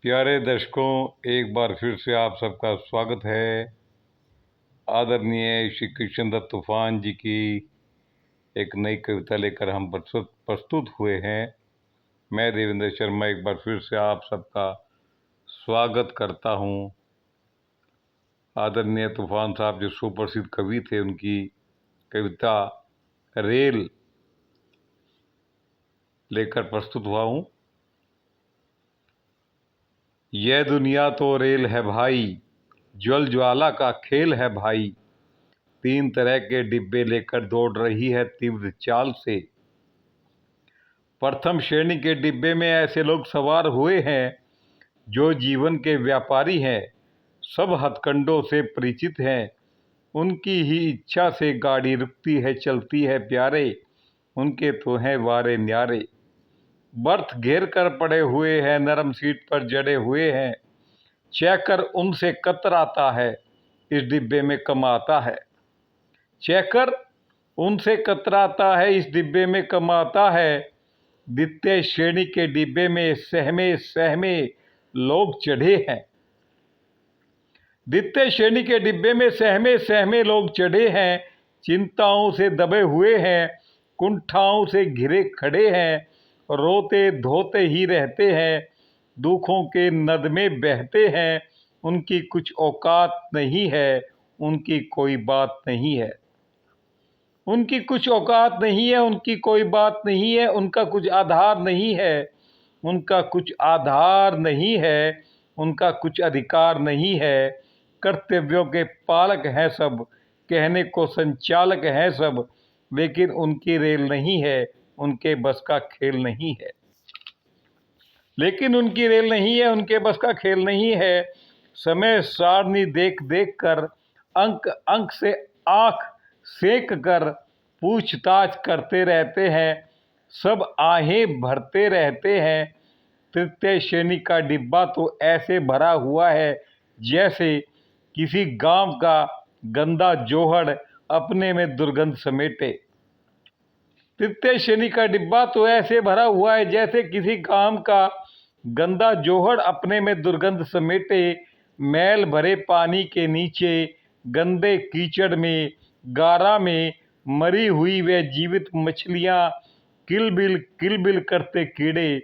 प्यारे दर्शकों, एक बार फिर से आप सबका स्वागत है। आदरणीय श्री कृष्णदत्त तूफान जी की एक नई कविता लेकर हम प्रस्तुत हुए हैं। मैं देवेंद्र शर्मा एक बार फिर से आप सबका स्वागत करता हूं। आदरणीय तूफान साहब जो सुप्रसिद्ध कवि थे, उनकी कविता रेल लेकर प्रस्तुत हुआ हूं। यह दुनिया तो रेल है भाई, ज्वल ज्वाला का खेल है भाई। 3 तरह के डिब्बे लेकर दौड़ रही है तीव्र चाल से। प्रथम श्रेणी के डिब्बे में ऐसे लोग सवार हुए हैं जो जीवन के व्यापारी हैं, सब हथकंडों से परिचित हैं। उनकी ही इच्छा से गाड़ी रुकती है, चलती है प्यारे, उनके तो हैं वारे न्यारे। बर्थ घेर कर पड़े हुए हैं, नरम सीट पर जड़े हुए हैं। चेकर उनसे कतराता है, इस डिब्बे में कमाता है। चेकर उनसे कतराता है, इस डिब्बे में कमाता है। द्वितीय श्रेणी के डिब्बे में सहमे सहमे लोग चढ़े हैं। द्वितीय श्रेणी के डिब्बे में सहमे सहमे लोग चढ़े हैं। चिंताओं से दबे हुए हैं, कुंठाओं से घिरे खड़े हैं। रोते धोते ही रहते हैं, दुखों के नद में बहते हैं। उनकी कुछ औकात नहीं है, उनकी कोई बात नहीं है। उनकी कुछ औकात नहीं है, उनकी कोई बात नहीं है। उनका कुछ आधार नहीं है, उनका कुछ आधार नहीं है। उनका कुछ अधिकार नहीं है। कर्तव्यों के पालक हैं सब, कहने को संचालक हैं सब। लेकिन उनकी रेल नहीं है, उनके बस का खेल नहीं है। लेकिन उनकी रेल नहीं है, उनके बस का खेल नहीं है। समय सारणी देख देख कर, अंक अंक से आंख सेक कर पूछताछ करते रहते हैं। सब आहें भरते रहते हैं। तृतीय श्रेणी का डिब्बा तो ऐसे भरा हुआ है जैसे किसी गांव का गंदा जोहड़ अपने में दुर्गंध समेटे। तृतीय श्रेणी का डिब्बा तो ऐसे भरा हुआ है जैसे किसी गांव का गंदा जोहड़ अपने में दुर्गंध समेटे। मैल भरे पानी के नीचे, गंदे कीचड़ में, गारा में मरी हुई वे जीवित मछलियां, किलबिल करते कीड़े,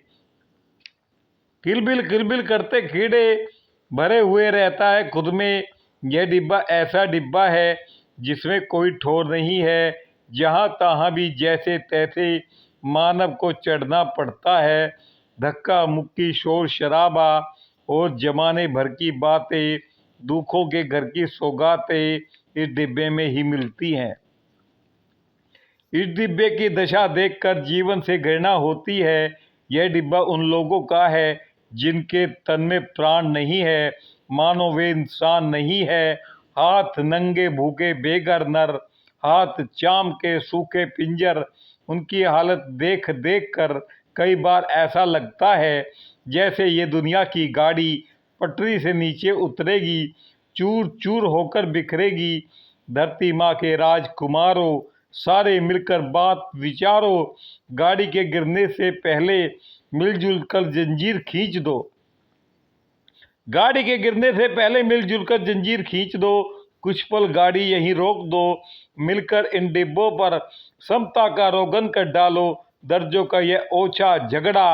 किलबिल करते कीड़े भरे हुए रहता है खुद में। यह डिब्बा ऐसा डिब्बा है जिसमें कोई ठोर नहीं है, जहां तहां भी जैसे तैसे मानव को चढ़ना पड़ता है। धक्का मुक्की, शोर शराबा और जमाने भर की बातें, दुखों के घर की सौगातें इस डिब्बे में ही मिलती हैं। इस डिब्बे की दशा देखकर जीवन से घृणा होती है। यह डिब्बा उन लोगों का है जिनके तन में प्राण नहीं है, मानो वे इंसान नहीं है। हाथ नंगे भूखे बेघर नर, हाथ चाम के सूखे पिंजर। उनकी हालत देख देख कर कई बार ऐसा लगता है जैसे ये दुनिया की गाड़ी पटरी से नीचे उतरेगी, चूर चूर होकर बिखरेगी। धरती माँ के राजकुमारों, सारे मिलकर बात विचारो। गाड़ी के गिरने से पहले मिलजुल कर जंजीर खींच दो। गाड़ी के गिरने से पहले मिलजुल कर जंजीर खींच दो। कुछ पल गाड़ी यहीं रोक दो। मिलकर इन डिब्बों पर समता का रोगन कर डालो। दर्जों का यह ओछा झगड़ा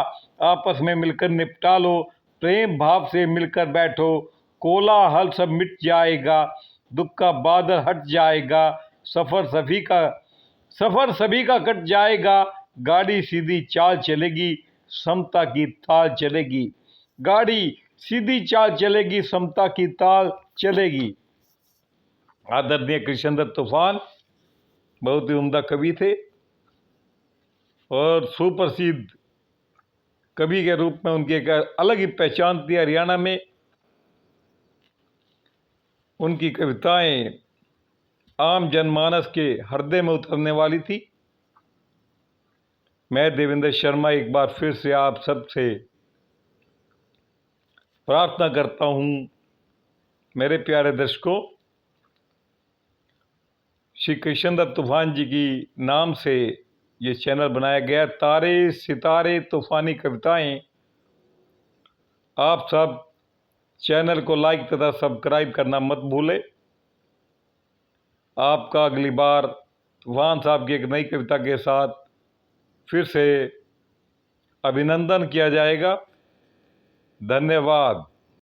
आपस में मिलकर निपटा लो। प्रेम भाव से मिलकर बैठो, कोलाहल सब मिट जाएगा। दुख का बादल हट जाएगा। सफर सभी का कट जाएगा। गाड़ी सीधी चाल चलेगी, समता की ताल चलेगी। गाड़ी सीधी चाल चलेगी, समता की ताल चलेगी। आदरणीय कृष्णदत्त तूफान बहुत ही उम्दा कवि थे और सुप्रसिद्ध कवि के रूप में उनकी एक अलग ही पहचान थी। हरियाणा में उनकी कविताएं आम जनमानस के हृदय में उतरने वाली थी। मैं देवेंद्र शर्मा एक बार फिर से आप सबसे प्रार्थना करता हूं, मेरे प्यारे दर्शकों, श्री कृष्णदत्त तूफान जी की नाम से ये चैनल बनाया गया। तारे सितारे तूफानी कविताएं आप सब चैनल को लाइक तथा सब्सक्राइब करना मत भूलें। आपका अगली बार वाहन साहब की एक नई कविता के साथ फिर से अभिनंदन किया जाएगा। धन्यवाद।